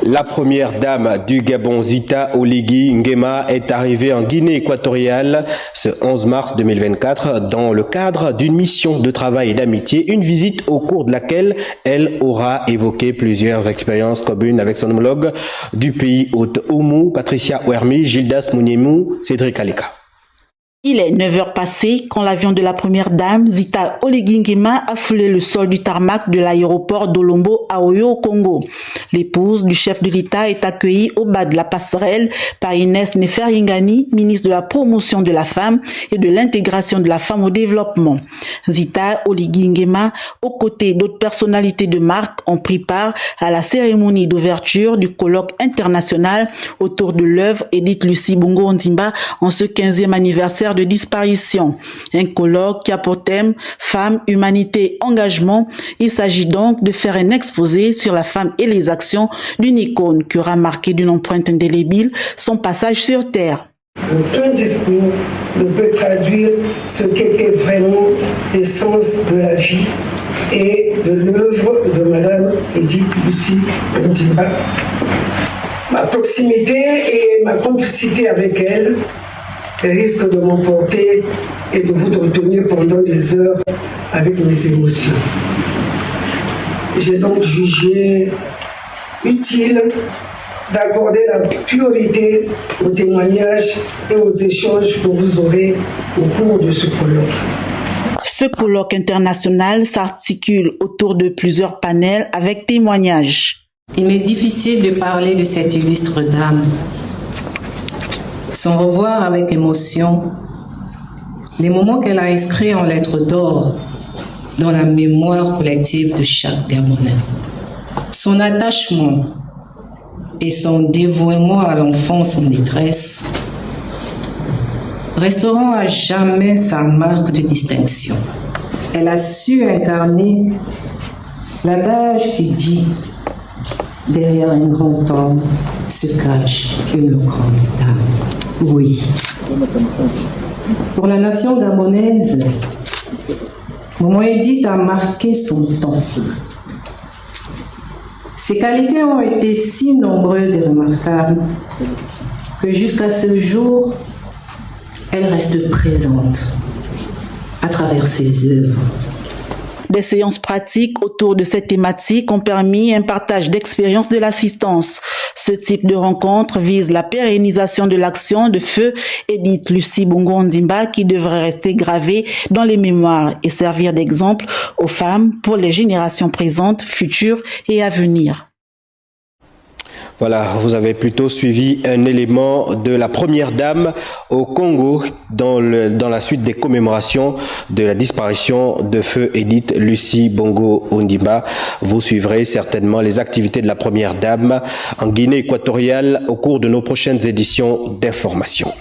La première dame du Gabon, Zita Oligui Nguema, est arrivée en Guinée équatoriale ce 11 mars 2024 dans le cadre d'une mission de travail et d'amitié, une visite au cours de laquelle elle aura évoqué plusieurs expériences communes avec son homologue du pays hôte Oumou, Patricia Ouermi, Gildas Mouniemou, Cédric Aleka. Il est 9h passées quand l'avion de la première dame, Zita Oligui Nguema, a foulé le sol du tarmac de l'aéroport d'Olombo à Oyo au Congo. L'épouse du chef de l'État est accueillie au bas de la passerelle par Inès Nefer-Yingani, ministre de la promotion de la femme et de l'intégration de la femme au développement. Zita Oligui Nguema, aux côtés d'autres personnalités de marque, ont pris part à la cérémonie d'ouverture du colloque international autour de l'œuvre Edith Lucie Bongo Ondimba en ce 15e anniversaire de disparition. Un colloque qui a pour thème Femmes, Humanité, Engagement. Il s'agit donc de faire un exposé sur la femme et les actions d'une icône qui aura marqué d'une empreinte indélébile son passage sur Terre. Aucun discours ne peut traduire ce qu'était vraiment l'essence de la vie et de l'œuvre de Madame Edith Lucie Ondimba. Ma proximité et ma complicité avec elle risque de m'emporter et de vous retenir pendant des heures avec mes émotions. J'ai donc jugé utile d'accorder la priorité aux témoignages et aux échanges que vous aurez au cours de ce colloque. Ce colloque international s'articule autour de plusieurs panels avec témoignages. Il m'est difficile de parler de cette illustre dame. Son revoir avec émotion, les moments qu'elle a inscrits en lettres d'or dans la mémoire collective de chaque Gabonais. Son attachement et son dévouement à l'enfance en détresse resteront à jamais sa marque de distinction. Elle a su incarner l'adage qui dit « Derrière un grand homme se cache une grande dame ». Oui. Pour la nation gabonaise, Maman Edith a marqué son temps. Ses qualités ont été si nombreuses et remarquables que jusqu'à ce jour, elle reste présente à travers ses œuvres. Des séances pratiques autour de cette thématique ont permis un partage d'expériences de l'assistance. Ce type de rencontre vise la pérennisation de l'action de feu Edith Lucie Bongo Ondimba qui devrait rester gravée dans les mémoires et servir d'exemple aux femmes pour les générations présentes, futures et à venir. Voilà, vous avez plutôt suivi un élément de la première dame au Congo dans la suite des commémorations de la disparition de feu Edith Lucie Bongo Ondimba. Vous suivrez certainement les activités de la première dame en Guinée équatoriale au cours de nos prochaines éditions d'information.